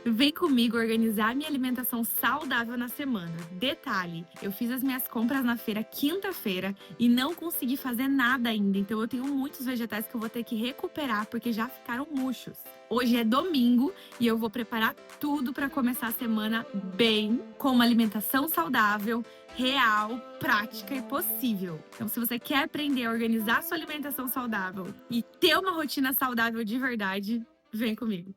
Vem comigo organizar minha alimentação saudável na semana. Detalhe, eu fiz as minhas compras na feira quinta-feira e não consegui fazer nada ainda, então eu tenho muitos vegetais que eu vou ter que recuperar porque já ficaram murchos. Hoje é domingo e eu vou preparar tudo para começar a semana bem, com uma alimentação saudável, real, prática e possível. Então, se você quer aprender a organizar sua alimentação saudável e ter uma rotina saudável de verdade, vem comigo.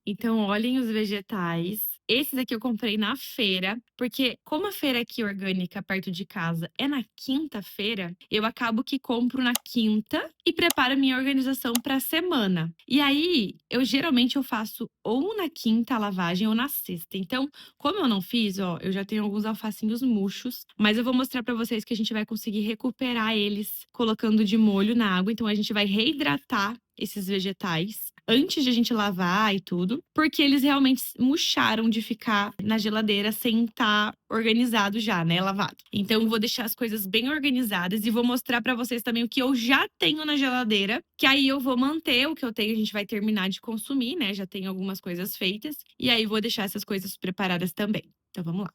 Então, olhem os vegetais. Esses aqui eu comprei na feira, porque como a feira aqui orgânica perto de casa é na quinta-feira, eu acabo que compro na quinta e preparo minha organização para a semana. E aí, eu geralmente eu faço ou na quinta a lavagem ou na sexta. Então, como eu não fiz, ó, eu já tenho alguns alfacinhos murchos, mas eu vou mostrar para vocês que a gente vai conseguir recuperar eles colocando de molho na água. Então, a gente vai reidratar esses vegetais antes de a gente lavar e tudo, porque eles realmente murcharam de ficar na geladeira sem estar organizado já, né, lavado. Então eu vou deixar as coisas bem organizadas e vou mostrar pra vocês também o que eu já tenho na geladeira, que aí eu vou manter o que eu tenho, a gente vai terminar de consumir, né? Já tenho algumas coisas feitas e aí vou deixar essas coisas preparadas também. Então vamos lá.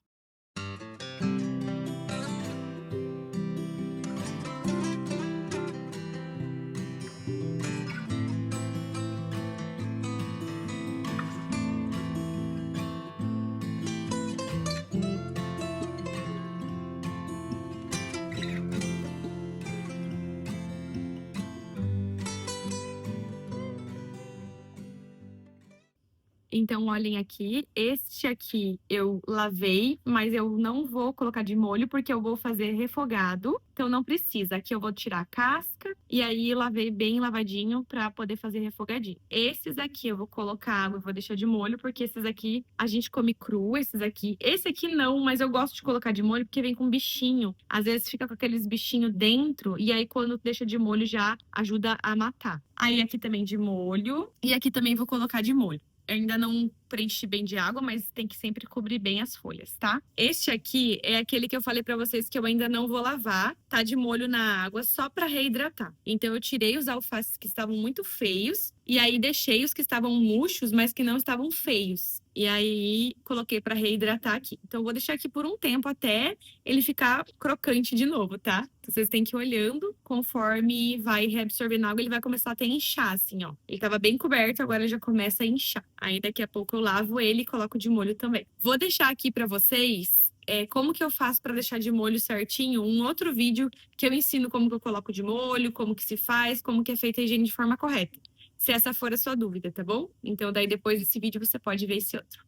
Então, olhem aqui, este aqui eu lavei, mas eu não vou colocar de molho porque eu vou fazer refogado. Então, não precisa. Aqui eu vou tirar a casca e aí lavei bem lavadinho para poder fazer refogadinho. Esses aqui eu vou colocar água e vou deixar de molho porque esses aqui a gente come cru, esses aqui. Esse aqui não, mas eu gosto de colocar de molho porque vem com bichinho. Às vezes fica com aqueles bichinhos dentro e aí quando deixa de molho já ajuda a matar. Aí aqui também de molho e aqui também vou colocar de molho. Eu ainda não preenchi bem de água, mas tem que sempre cobrir bem as folhas, tá? Este aqui é aquele que eu falei pra vocês que eu ainda não vou lavar, tá de molho na água só pra reidratar. Então eu tirei os alfaces que estavam muito feios e aí deixei os que estavam murchos, mas que não estavam feios. E aí coloquei pra reidratar aqui. Então eu vou deixar aqui por um tempo até ele ficar crocante de novo, tá? Então, vocês têm que ir olhando, conforme vai reabsorvendo água, ele vai começar até a inchar, assim, ó. Ele tava bem coberto, agora já começa a inchar. Aí daqui a pouco eu lavo ele e coloco de molho também. Vou deixar aqui pra vocês como que eu faço pra deixar de molho certinho, um outro vídeo que eu ensino como que eu coloco de molho, como que se faz, como que é feita a higiene de forma correta. Se essa for a sua dúvida, tá bom? Então daí depois desse vídeo você pode ver esse outro.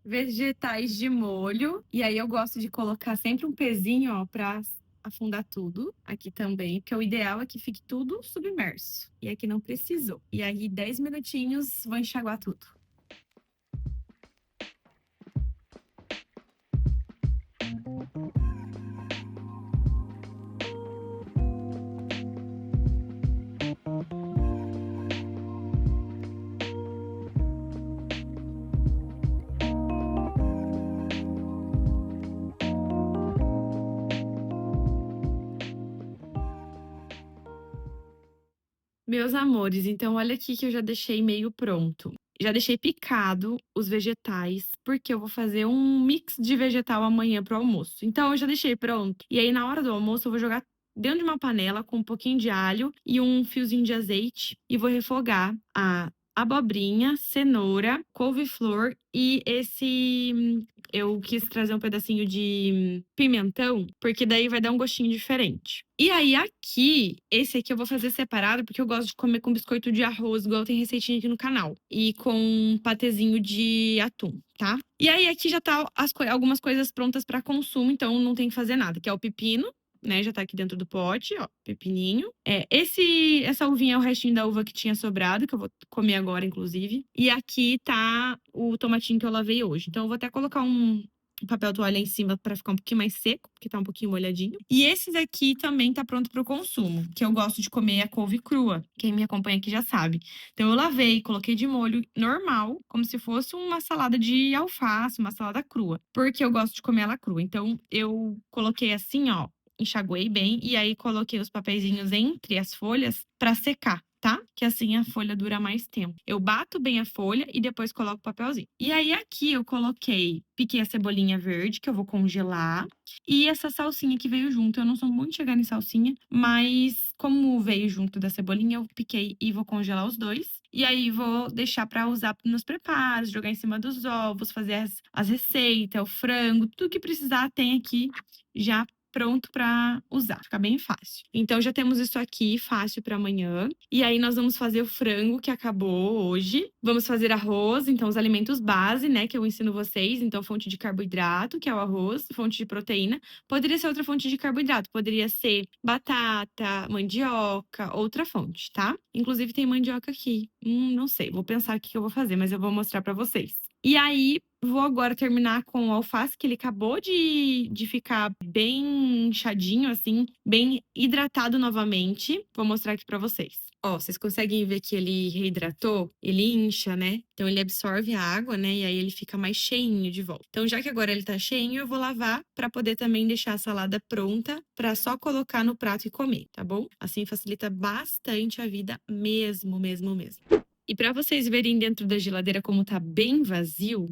Vegetais de molho. E aí eu gosto de colocar sempre um pezinho, ó, pra afundar tudo. Aqui também, porque o ideal é que fique tudo submerso. E aqui não precisou. E aí 10 minutinhos, vou enxaguar tudo. Meus amores, então olha aqui que eu já deixei meio pronto. Já deixei picado os vegetais, porque eu vou fazer um mix de vegetal amanhã pro almoço. Então eu já deixei pronto. E aí na hora do almoço eu vou jogar dentro de uma panela com um pouquinho de alho e um fiozinho de azeite e vou refogar a abobrinha, cenoura, couve-flor e eu quis trazer um pedacinho de pimentão, porque daí vai dar um gostinho diferente. E aí aqui, esse aqui eu vou fazer separado, porque eu gosto de comer com biscoito de arroz, igual tem receitinha aqui no canal. E com um patezinho de atum, tá? E aí aqui já tá algumas coisas prontas para consumo, então não tem que fazer nada, que é o pepino, né? Já tá aqui dentro do pote, ó, pepininho. Essa uvinha é o restinho da uva que tinha sobrado, que eu vou comer agora, inclusive. E aqui tá o tomatinho que eu lavei hoje. Então eu vou até colocar o papel toalha em cima para ficar um pouquinho mais seco, porque tá um pouquinho molhadinho. E esses aqui também tá pronto para o consumo, que eu gosto de comer a couve crua. Quem me acompanha aqui já sabe. Então eu lavei, coloquei de molho normal, como se fosse uma salada de alface, uma salada crua, porque eu gosto de comer ela crua. Então eu coloquei assim, ó, enxaguei bem e aí coloquei os papeizinhos entre as folhas para secar. Tá? Que assim a folha dura mais tempo. Eu bato bem a folha e depois coloco o papelzinho. E aí aqui eu piquei a cebolinha verde que eu vou congelar e essa salsinha que veio junto. Eu não sou muito chegada em salsinha, mas como veio junto da cebolinha, eu piquei e vou congelar os dois. E aí vou deixar para usar nos preparos, jogar em cima dos ovos, fazer as receitas, o frango, tudo que precisar tem aqui já pronto para usar, fica bem fácil. Então já temos isso aqui fácil para amanhã. E aí nós vamos fazer o frango que acabou hoje. Vamos fazer arroz, então os alimentos base, né, que eu ensino vocês, então fonte de carboidrato, que é o arroz, fonte de proteína. Poderia ser outra fonte de carboidrato, poderia ser batata, mandioca, outra fonte, tá? Inclusive tem mandioca aqui. Não sei, vou pensar o que eu vou fazer, mas eu vou mostrar para vocês. E aí, vou agora terminar com o alface, que ele acabou de ficar bem inchadinho, assim, bem hidratado novamente. Vou mostrar aqui pra vocês. Ó, vocês conseguem ver que ele reidratou? Ele incha, né? Então, ele absorve a água, né? E aí, ele fica mais cheinho de volta. Então, já que agora ele tá cheinho, eu vou lavar pra poder também deixar a salada pronta pra só colocar no prato e comer, tá bom? Assim, facilita bastante a vida mesmo, mesmo, mesmo. E para vocês verem dentro da geladeira como tá bem vazio,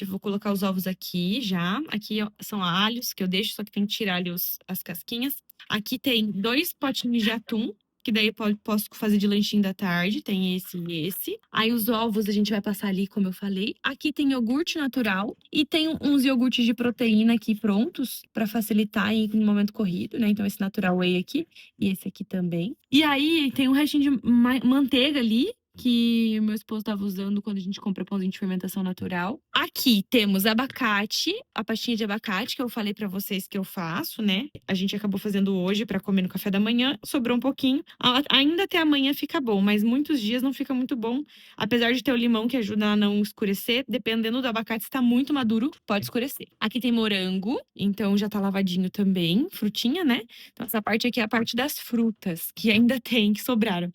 vou colocar os ovos aqui já. Aqui ó, são alhos que eu deixo, só que tem que tirar ali as casquinhas. Aqui tem 2 potinhos de atum, que daí posso fazer de lanchinho da tarde, tem esse e esse. Aí os ovos a gente vai passar ali, como eu falei. Aqui tem iogurte natural e tem uns iogurtes de proteína aqui prontos para facilitar em um momento corrido, né? Então esse natural whey aqui e esse aqui também. E aí tem um restinho de manteiga ali, que o meu esposo estava usando quando a gente compra pãozinho de fermentação natural. Aqui temos abacate, a pastinha de abacate que eu falei pra vocês que eu faço, né? A gente acabou fazendo hoje pra comer no café da manhã, sobrou um pouquinho. Ainda até amanhã fica bom, mas muitos dias não fica muito bom. Apesar de ter o limão que ajuda a não escurecer, dependendo do abacate, se tá muito maduro, pode escurecer. Aqui tem morango, então já tá lavadinho também, frutinha, né? Então essa parte aqui é a parte das frutas, que ainda tem, que sobraram.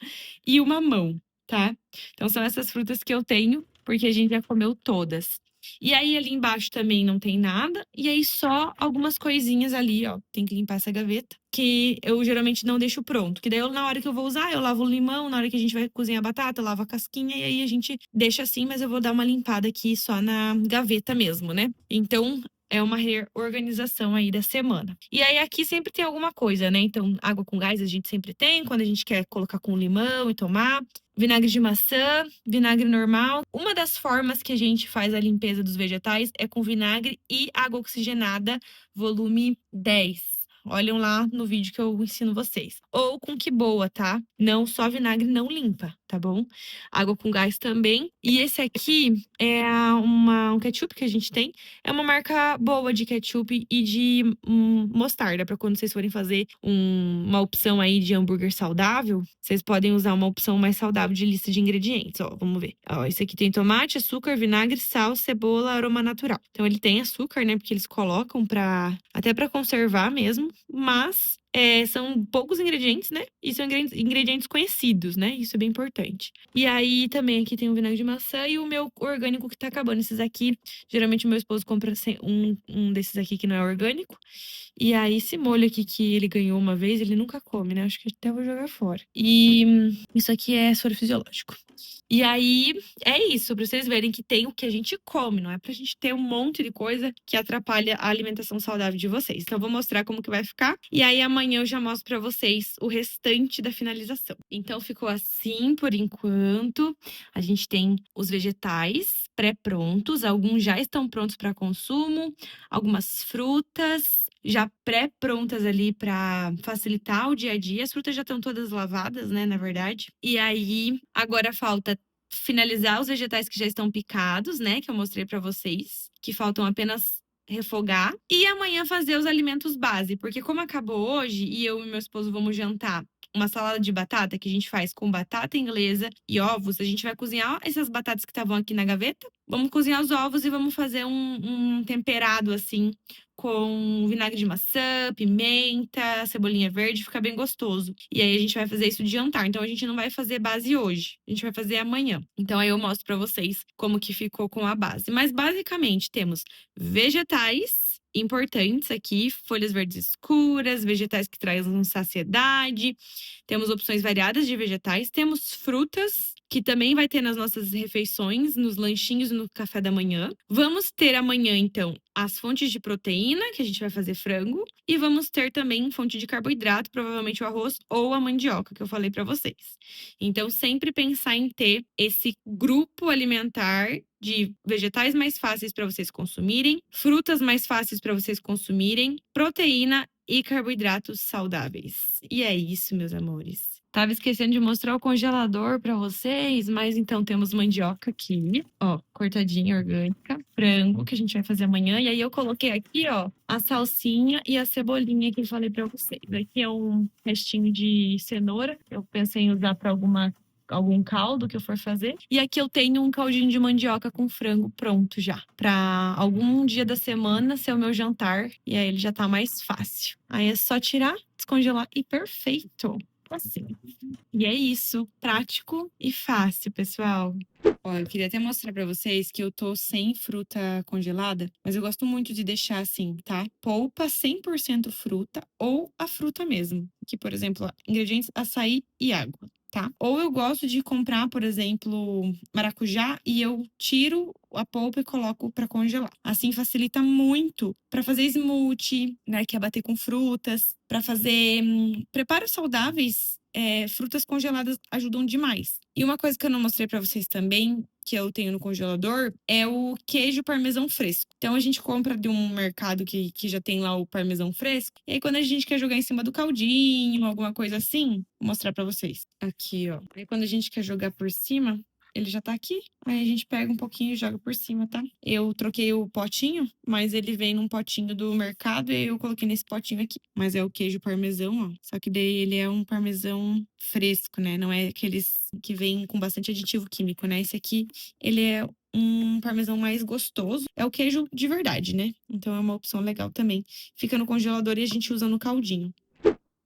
E o mamão, tá? Então são essas frutas que eu tenho, porque a gente já comeu todas. E aí ali embaixo também não tem nada, e aí só algumas coisinhas ali, ó, tem que limpar essa gaveta, que eu geralmente não deixo pronto, que daí na hora que eu vou usar, eu lavo o limão, na hora que a gente vai cozinhar a batata, eu lavo a casquinha, e aí a gente deixa assim, mas eu vou dar uma limpada aqui só na gaveta mesmo, né? Então, é uma reorganização aí da semana. E aí aqui sempre tem alguma coisa, né? Então, água com gás a gente sempre tem, quando a gente quer colocar com limão e tomar. Vinagre de maçã, vinagre normal. Uma das formas que a gente faz a limpeza dos vegetais é com vinagre e água oxigenada, volume 10. Olham lá no vídeo que eu ensino vocês. Ou com que boa, tá? Não, só vinagre não limpa, tá bom? Água com gás também. E esse aqui é um ketchup que a gente tem. É uma marca boa de ketchup e de mostarda, para quando vocês forem fazer uma opção aí de hambúrguer saudável, vocês podem usar uma opção mais saudável de lista de ingredientes. Ó, vamos ver. Ó, esse aqui tem tomate, açúcar, vinagre, sal, cebola, aroma natural. Então ele tem açúcar, né? Porque eles colocam até para conservar mesmo, mas são poucos ingredientes, né? E são ingredientes conhecidos, né? Isso é bem importante. E aí também aqui tem o vinagre de maçã e o meu orgânico que tá acabando. Esses aqui, geralmente o meu esposo compra um desses aqui que não é orgânico. E aí esse molho aqui que ele ganhou uma vez, ele nunca come, né? Acho que até vou jogar fora. E isso aqui é soro fisiológico. E aí, é isso, pra vocês verem que tem o que a gente come, não é pra gente ter um monte de coisa que atrapalha a alimentação saudável de vocês. Então, eu vou mostrar como que vai ficar. E aí, amanhã eu já mostro pra vocês o restante da finalização. Então, ficou assim por enquanto. A gente tem os vegetais pré-prontos, alguns já estão prontos para consumo, algumas frutas já pré-prontas ali para facilitar o dia a dia. As frutas já estão todas lavadas, né, na verdade. E aí, agora falta finalizar os vegetais que já estão picados, né, que eu mostrei para vocês, que faltam apenas refogar. E amanhã fazer os alimentos base, porque como acabou hoje e eu e meu esposo vamos jantar uma salada de batata que a gente faz com batata inglesa e ovos. A gente vai cozinhar essas batatas que estavam aqui na gaveta. Vamos cozinhar os ovos e vamos fazer um temperado assim, com vinagre de maçã, pimenta, cebolinha verde, fica bem gostoso. E aí a gente vai fazer isso de jantar. Então a gente não vai fazer base hoje, a gente vai fazer amanhã. Então aí eu mostro pra vocês como que ficou com a base. Mas basicamente temos vegetais importantes aqui, folhas verdes escuras, vegetais que trazem saciedade. Temos opções variadas de vegetais, temos frutas que também vai ter nas nossas refeições, nos lanchinhos e no café da manhã. Vamos ter amanhã, então, as fontes de proteína, que a gente vai fazer frango, e vamos ter também fonte de carboidrato, provavelmente o arroz ou a mandioca, que eu falei para vocês. Então, sempre pensar em ter esse grupo alimentar de vegetais mais fáceis para vocês consumirem, frutas mais fáceis para vocês consumirem, proteína e carboidratos saudáveis. E é isso, meus amores. Tava esquecendo de mostrar o congelador para vocês, mas então temos mandioca aqui, ó, cortadinha orgânica, frango que a gente vai fazer amanhã, e aí eu coloquei aqui, ó, a salsinha e a cebolinha que eu falei para vocês. Aqui é um restinho de cenoura, eu pensei em usar para algum caldo que eu for fazer. E aqui eu tenho um caldinho de mandioca com frango pronto já, para algum dia da semana ser o meu jantar, e aí ele já tá mais fácil. Aí é só tirar, descongelar e perfeito. Assim. E é isso, prático e fácil, pessoal. Ó, eu queria até mostrar pra vocês que eu tô sem fruta congelada, mas eu gosto muito de deixar assim, tá? Polpa 100% fruta ou a fruta mesmo. Aqui, por exemplo, ó, ingredientes açaí e água. Tá? Ou eu gosto de comprar, por exemplo, maracujá e eu tiro a polpa e coloco para congelar. Assim facilita muito para fazer smoothie, né, que é bater com frutas, para fazer preparos saudáveis. Frutas congeladas ajudam demais. E uma coisa que eu não mostrei para vocês também, que eu tenho no congelador, é o queijo parmesão fresco. Então a gente compra de um mercado que já tem lá o parmesão fresco. E aí quando a gente quer jogar em cima do caldinho, alguma coisa assim, vou mostrar para vocês. Aqui, ó. Aí quando a gente quer jogar por cima, ele já tá aqui. Aí a gente pega um pouquinho e joga por cima, tá? Eu troquei o potinho, mas ele vem num potinho do mercado e eu coloquei nesse potinho aqui. Mas é o queijo parmesão, ó. Só que daí ele é um parmesão fresco, né? Não é aqueles que vem com bastante aditivo químico, né? Esse aqui, ele é um parmesão mais gostoso. É o queijo de verdade, né? Então é uma opção legal também. Fica no congelador e a gente usa no caldinho.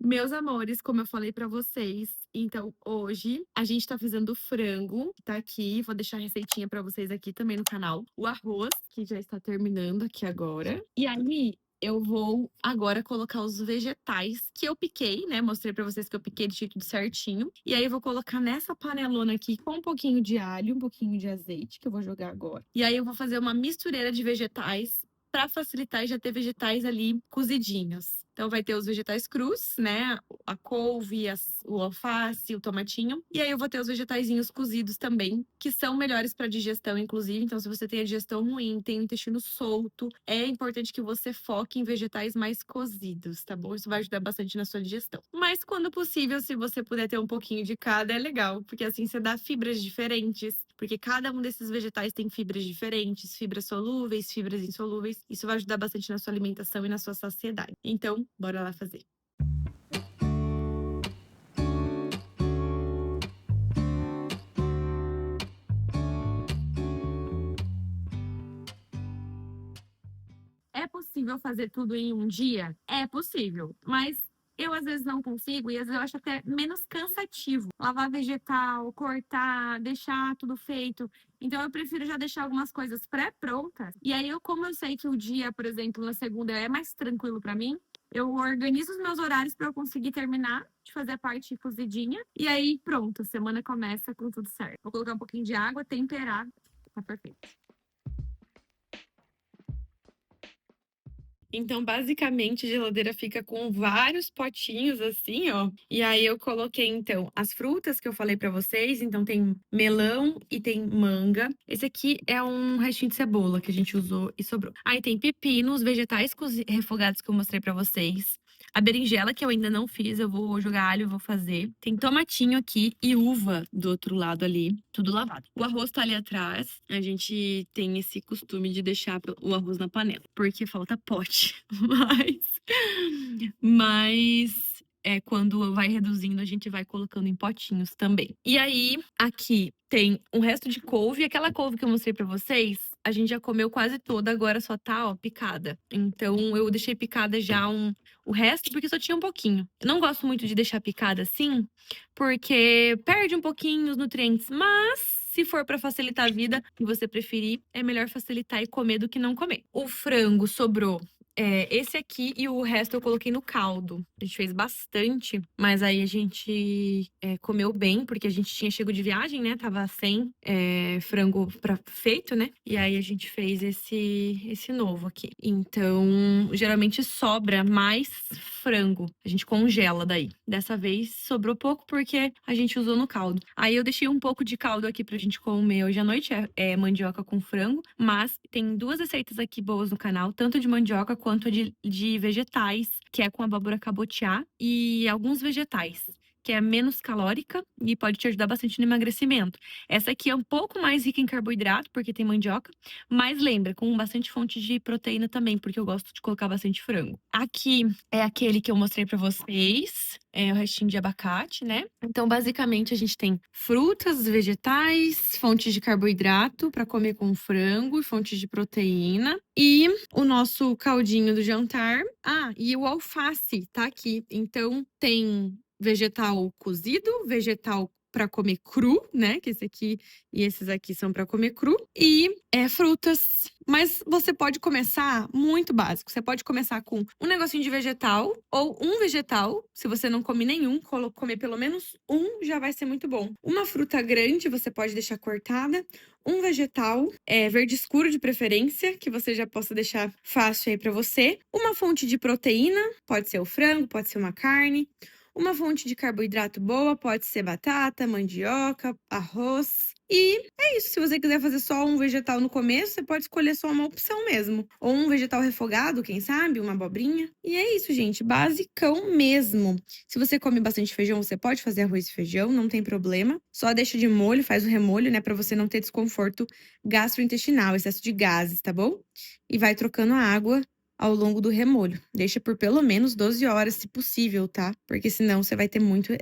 Meus amores, como eu falei pra vocês, então hoje a gente tá fazendo frango, tá aqui, vou deixar a receitinha pra vocês aqui também no canal. O arroz, que já está terminando aqui agora. E aí, eu vou agora colocar os vegetais que eu piquei, né? Mostrei pra vocês que eu piquei, deixei tudo certinho. E aí eu vou colocar nessa panelona aqui com um pouquinho de alho, um pouquinho de azeite, que eu vou jogar agora. E aí eu vou fazer uma mistureira de vegetais para facilitar e já ter vegetais ali cozidinhos. Então vai ter os vegetais crus, né? A couve, o alface, o tomatinho. E aí eu vou ter os vegetaizinhos cozidos também, que são melhores para digestão, inclusive. Então, se você tem a digestão ruim, tem o intestino solto, é importante que você foque em vegetais mais cozidos, tá bom? Isso vai ajudar bastante na sua digestão. Mas, quando possível, se você puder ter um pouquinho de cada, é legal, porque assim você dá fibras diferentes. Porque cada um desses vegetais tem fibras diferentes, fibras solúveis, fibras insolúveis. Isso vai ajudar bastante na sua alimentação e na sua saciedade. Então, bora lá fazer. É possível fazer tudo em um dia? É possível, mas eu às vezes não consigo e às vezes eu acho até menos cansativo. Lavar vegetal, cortar, deixar tudo feito. Então eu prefiro já deixar algumas coisas pré-prontas. E aí como eu sei que o dia, por exemplo, na segunda é mais tranquilo pra mim, eu organizo os meus horários para eu conseguir terminar de fazer a parte cozidinha. E aí pronto, a semana começa com tudo certo. Vou colocar um pouquinho de água, temperar, tá perfeito. Então, basicamente, a geladeira fica com vários potinhos assim, ó. E aí eu coloquei então as frutas que eu falei pra vocês, então tem melão e tem manga. Esse aqui é um restinho de cebola que a gente usou e sobrou. Aí tem pepino, os vegetais refogados que eu mostrei pra vocês. A berinjela, que eu ainda não fiz, eu vou jogar alho, eu vou fazer. Tem tomatinho aqui e uva do outro lado ali, tudo lavado. O arroz tá ali atrás. A gente tem esse costume de deixar o arroz na panela, porque falta pote. Mas quando vai reduzindo, a gente vai colocando em potinhos também. E aí, aqui tem um resto de couve. Aquela couve que eu mostrei pra vocês, a gente já comeu quase toda, agora só tá, ó, picada. Então, eu deixei picada já o resto, porque só tinha um pouquinho. Eu não gosto muito de deixar picada assim, porque perde um pouquinho os nutrientes, mas se for pra facilitar a vida e você preferir, é melhor facilitar e comer do que não comer. O frango sobrou esse aqui e o resto eu coloquei no caldo. A gente fez bastante, mas aí a gente comeu bem, porque a gente tinha chego de viagem, né? Tava sem frango feito, né? E aí a gente fez esse novo aqui. Então, geralmente sobra mais frango. A gente congela daí. Dessa vez sobrou pouco porque a gente usou no caldo. Aí eu deixei um pouco de caldo aqui pra gente comer hoje à noite. É mandioca com frango, mas tem 2 receitas aqui boas no canal, tanto de mandioca quanto de vegetais, que é com abóbora cabotiá e alguns vegetais, que é menos calórica e pode te ajudar bastante no emagrecimento. Essa aqui é um pouco mais rica em carboidrato, porque tem mandioca, mas lembra, com bastante fonte de proteína também, porque eu gosto de colocar bastante frango. Aqui é aquele que eu mostrei pra vocês, o restinho de abacate, né? Então, basicamente, a gente tem frutas, vegetais, fontes de carboidrato para comer com frango, fontes de proteína e o nosso caldinho do jantar. Ah, e o alface tá aqui. Então, tem vegetal cozido, vegetal para comer cru, né? Que esse aqui e esses aqui são para comer cru. E frutas. Mas você pode começar muito básico. Você pode começar com um negocinho de vegetal ou um vegetal. Se você não come nenhum, comer pelo menos um já vai ser muito bom. Uma fruta grande você pode deixar cortada. Um vegetal, verde escuro de preferência, que você já possa deixar fácil aí para você. Uma fonte de proteína, pode ser o frango, pode ser uma carne. Uma fonte de carboidrato boa pode ser batata, mandioca, arroz. E é isso. Se você quiser fazer só um vegetal no começo, você pode escolher só uma opção mesmo. Ou um vegetal refogado, quem sabe? Uma abobrinha. E é isso, gente. Basicão mesmo. Se você come bastante feijão, você pode fazer arroz e feijão, não tem problema. Só deixa de molho, faz o remolho, né? Pra você não ter desconforto gastrointestinal, excesso de gases, tá bom? E vai trocando a água ao longo do remolho. Deixa por pelo menos 12 horas, se possível, tá? Porque senão você vai ter muito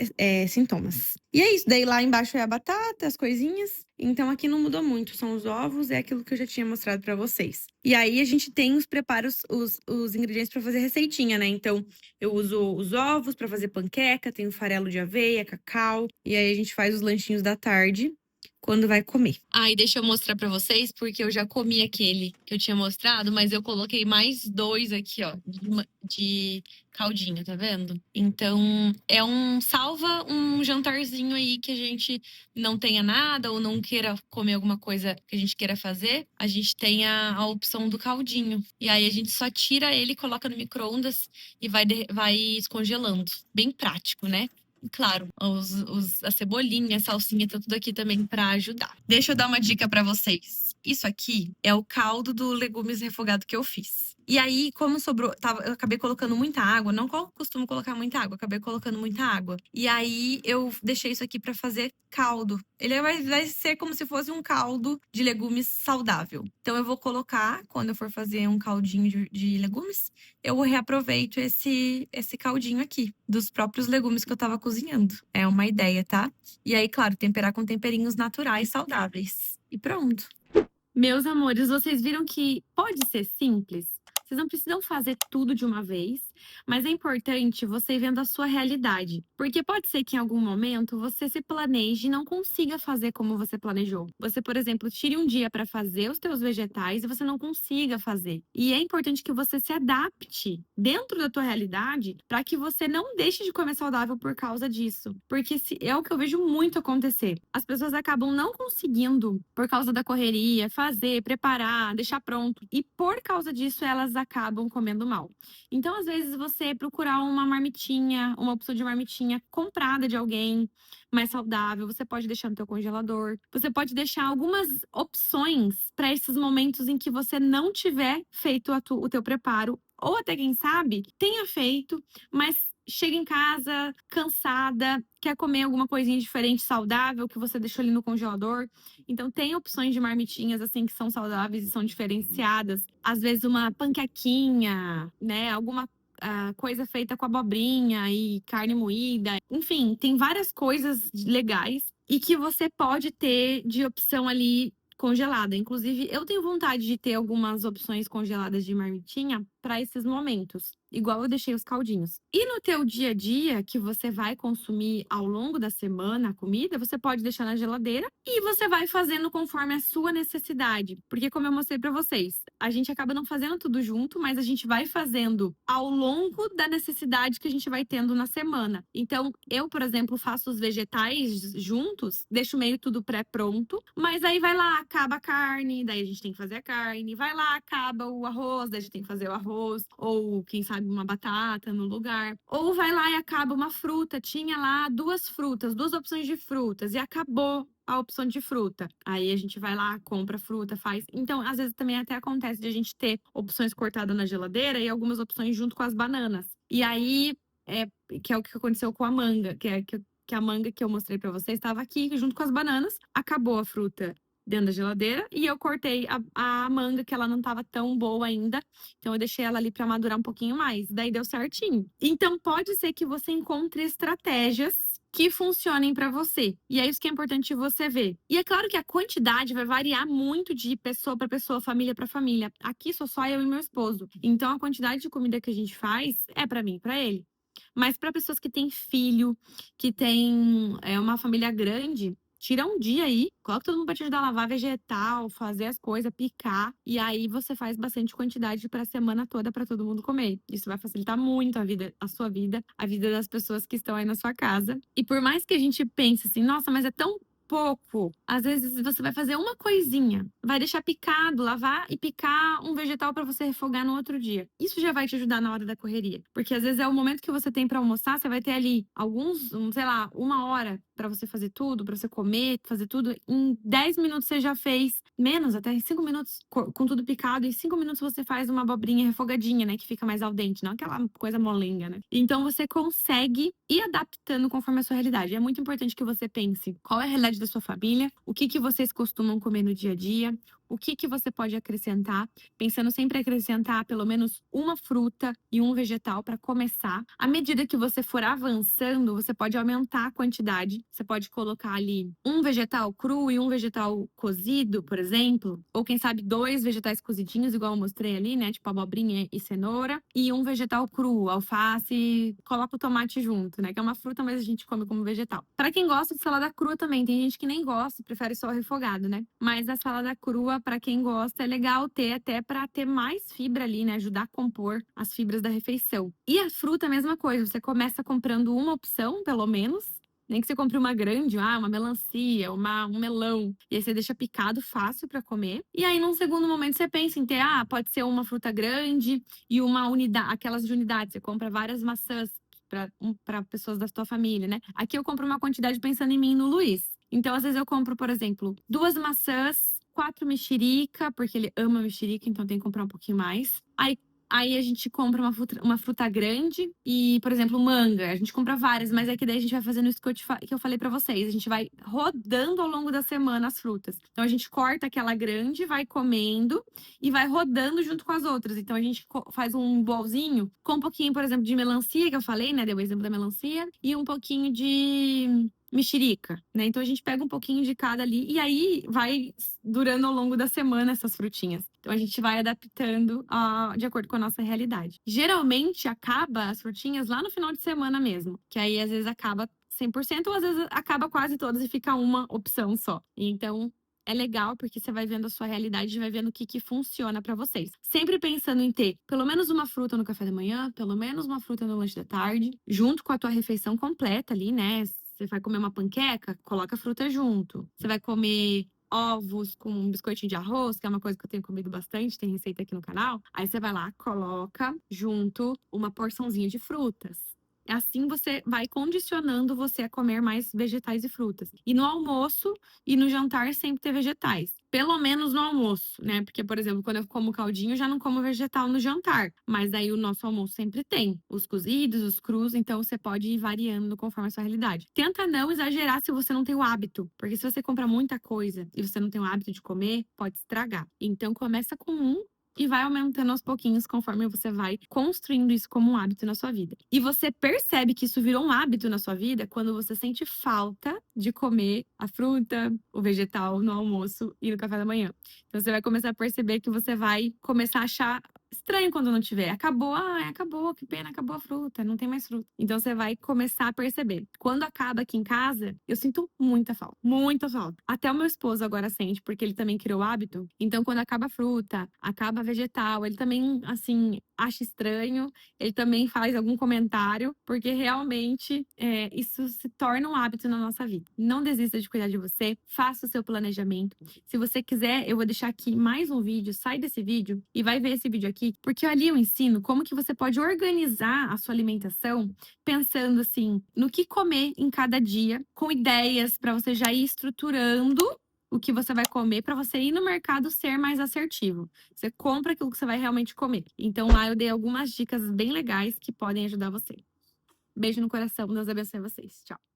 sintomas. E é isso. Daí lá embaixo é a batata, as coisinhas. Então aqui não mudou muito. São os ovos, é aquilo que eu já tinha mostrado pra vocês. E aí a gente tem os preparos, os ingredientes pra fazer receitinha, né? Então eu uso os ovos pra fazer panqueca, tem o farelo de aveia, cacau. E aí a gente faz os lanchinhos da tarde quando vai comer. Ah, e deixa eu mostrar pra vocês, porque eu já comi aquele que eu tinha mostrado, mas eu coloquei mais 2 aqui, ó, de caldinho, tá vendo? Então, salva um jantarzinho aí que a gente não tenha nada ou não queira comer alguma coisa que a gente queira fazer, a gente tem a opção do caldinho. E aí a gente só tira ele, coloca no micro-ondas e vai descongelando. Bem prático, né? E claro, a cebolinha, a salsinha, tá tudo aqui também pra ajudar. Deixa eu dar uma dica pra vocês. Isso aqui é o caldo do legumes refogado que eu fiz. E aí, como sobrou, eu acabei colocando muita água. Não costumo colocar muita água, acabei colocando muita água. E aí, eu deixei isso aqui pra fazer caldo. Ele vai ser como se fosse um caldo de legumes saudável. Então, eu vou colocar, quando eu for fazer um caldinho de legumes, eu reaproveito esse caldinho aqui, dos próprios legumes que eu tava cozinhando. É uma ideia, tá? E aí, claro, temperar com temperinhos naturais, saudáveis. E pronto. Meus amores, vocês viram que pode ser simples? Vocês não precisam fazer tudo de uma vez, mas é importante você ir vendo a sua realidade. Porque pode ser que em algum momento você se planeje e não consiga fazer como você planejou. Você, por exemplo, tire um dia para fazer os teus vegetais e você não consiga fazer. E é importante que você se adapte dentro da tua realidade para que você não deixe de comer saudável por causa disso. Porque é o que eu vejo muito acontecer. As pessoas acabam não conseguindo, por causa da correria, fazer, preparar, deixar pronto. E por causa disso, elas acabam comendo mal. Então, às vezes, você procurar uma marmitinha, uma opção de marmitinha comprada de alguém mais saudável, você pode deixar no teu congelador. Você pode deixar algumas opções para esses momentos em que você não tiver feito o teu preparo, ou até quem sabe, tenha feito, mas chega em casa cansada, quer comer alguma coisinha diferente, saudável, que você deixou ali no congelador. Então, tem opções de marmitinhas, assim, que são saudáveis e são diferenciadas. Às vezes, uma panquequinha, né? coisa feita com abobrinha e carne moída. Enfim, tem várias coisas legais e que você pode ter de opção ali congelada. Inclusive, eu tenho vontade de ter algumas opções congeladas de marmitinha para esses momentos, igual eu deixei os caldinhos. E no teu dia a dia, que você vai consumir ao longo da semana a comida, você pode deixar na geladeira e você vai fazendo conforme a sua necessidade. Porque como eu mostrei para vocês, a gente acaba não fazendo tudo junto, mas a gente vai fazendo ao longo da necessidade que a gente vai tendo na semana. Então, eu, por exemplo, faço os vegetais juntos, deixo meio tudo pré-pronto, mas aí vai lá, acaba a carne, daí a gente tem que fazer a carne, vai lá, acaba o arroz, daí a gente tem que fazer o arroz, ou quem sabe uma batata no lugar, ou vai lá e acaba uma fruta, tinha lá duas frutas, duas opções de frutas e acabou a opção de fruta. Aí a gente vai lá, compra fruta, faz. Então, às vezes também até acontece de a gente ter opções cortadas na geladeira e algumas opções junto com as bananas. E aí, que é o que aconteceu com a manga, que a manga que eu mostrei pra vocês estava aqui junto com as bananas, acabou a fruta dentro da geladeira e eu cortei a manga, que ela não estava tão boa ainda. Então eu deixei ela ali para madurar um pouquinho mais. Daí deu certinho. Então pode ser que você encontre estratégias que funcionem para você. E é isso que é importante você ver. E é claro que a quantidade vai variar muito de pessoa para pessoa, família para família. Aqui sou só eu e meu esposo. Então a quantidade de comida que a gente faz é para mim e para ele. Mas para pessoas que têm filho, que têm uma família grande, tira um dia aí, coloca todo mundo pra te ajudar a lavar vegetal, fazer as coisas, picar. E aí você faz bastante quantidade pra semana toda pra todo mundo comer. Isso vai facilitar muito a vida, a sua vida, a vida das pessoas que estão aí na sua casa. E por mais que a gente pense assim, nossa, mas é tão pouco. Às vezes você vai fazer uma coisinha, vai deixar picado, lavar e picar um vegetal para você refogar no outro dia. Isso já vai te ajudar na hora da correria, porque às vezes é o momento que você tem para almoçar, você vai ter ali sei lá, uma hora para você fazer tudo, para você comer, fazer tudo. Em 10 minutos você já fez, menos, até em 5 minutos com tudo picado, em 5 minutos você faz uma abobrinha refogadinha, né, que fica mais al dente, não aquela coisa molenga, né? Então você consegue ir adaptando conforme a sua realidade. É muito importante que você pense qual é a realidade da sua família, o que que vocês costumam comer no dia a dia, o que que você pode acrescentar, pensando sempre em acrescentar pelo menos uma fruta e um vegetal para começar. À medida que você for avançando, você pode aumentar a quantidade. Você pode colocar ali um vegetal cru e um vegetal cozido, por exemplo, ou quem sabe dois vegetais cozidinhos, igual eu mostrei ali, né, tipo abobrinha e cenoura, e um vegetal cru, alface, coloca o tomate junto, né, que é uma fruta, mas a gente come como vegetal. Para quem gosta de salada crua também, tem gente que nem gosta, prefere só o refogado, né? Mas a salada crua, para quem gosta, é legal ter até para ter mais fibra ali, né? Ajudar a compor as fibras da refeição. E a fruta, a mesma coisa. Você começa comprando uma opção, pelo menos. Nem que você compre uma grande, uma melancia, um melão. E aí você deixa picado fácil para comer. E aí, num segundo momento, você pensa em ter, pode ser uma fruta grande e uma unidade, aquelas de unidade. Você compra várias maçãs para pessoas da sua família, né? Aqui eu compro uma quantidade pensando em mim e no Luiz. Então, às vezes eu compro, por exemplo, 2 maçãs, 4 mexerica, porque ele ama mexerica, então tem que comprar um pouquinho mais. Aí a gente compra uma fruta grande e, por exemplo, manga. A gente compra várias, mas é que daí a gente vai fazendo isso que eu falei pra vocês. A gente vai rodando ao longo da semana as frutas. Então a gente corta aquela grande, vai comendo e vai rodando junto com as outras. Então a gente faz um bolzinho com um pouquinho, por exemplo, de melancia, que eu falei, né? Deu o exemplo da melancia, e um pouquinho de mexerica, né? Então a gente pega um pouquinho de cada ali e aí vai durando ao longo da semana essas frutinhas. Então a gente vai adaptando de acordo com a nossa realidade. Geralmente acaba as frutinhas lá no final de semana mesmo, que aí às vezes acaba 100% ou às vezes acaba quase todas e fica uma opção só. Então é legal porque você vai vendo a sua realidade e vai vendo o que funciona pra vocês. Sempre pensando em ter pelo menos uma fruta no café da manhã, pelo menos uma fruta no lanche da tarde, junto com a tua refeição completa ali, né? Você vai comer uma panqueca, coloca fruta junto. Você vai comer ovos com um biscoitinho de arroz, que é uma coisa que eu tenho comido bastante, tem receita aqui no canal. Aí você vai lá, coloca junto uma porçãozinha de frutas. Assim você vai condicionando você a comer mais vegetais e frutas. E no almoço e no jantar sempre ter vegetais. Pelo menos no almoço, né? Porque, por exemplo, quando eu como caldinho, eu já não como vegetal no jantar. Mas aí o nosso almoço sempre tem os cozidos, os crus, então você pode ir variando conforme a sua realidade. Tenta não exagerar se você não tem o hábito. Porque se você compra muita coisa e você não tem o hábito de comer, pode estragar. Então começa com um e vai aumentando aos pouquinhos conforme você vai construindo isso como um hábito na sua vida. E você percebe que isso virou um hábito na sua vida quando você sente falta de comer a fruta, o vegetal no almoço e no café da manhã. Então você vai começar a perceber que você vai começar a achar estranho quando não tiver. Acabou, acabou, que pena, acabou a fruta, não tem mais fruta. Então você vai começar a perceber. Quando acaba aqui em casa, eu sinto muita falta, muita falta. Até o meu esposo agora sente, porque ele também criou o hábito. Então quando acaba a fruta, acaba vegetal, ele também, assim, acha estranho, ele também faz algum comentário, porque realmente isso se torna um hábito na nossa vida. Não desista de cuidar de você, faça o seu planejamento. Se você quiser, eu vou deixar aqui mais um vídeo, sai desse vídeo e vai ver esse vídeo aqui, porque ali eu ensino como que você pode organizar a sua alimentação pensando assim, no que comer em cada dia, com ideias para você já ir estruturando o que você vai comer para você ir no mercado ser mais assertivo. Você compra aquilo que você vai realmente comer. Então lá eu dei algumas dicas bem legais que podem ajudar você. Beijo no coração, Deus abençoe vocês. Tchau.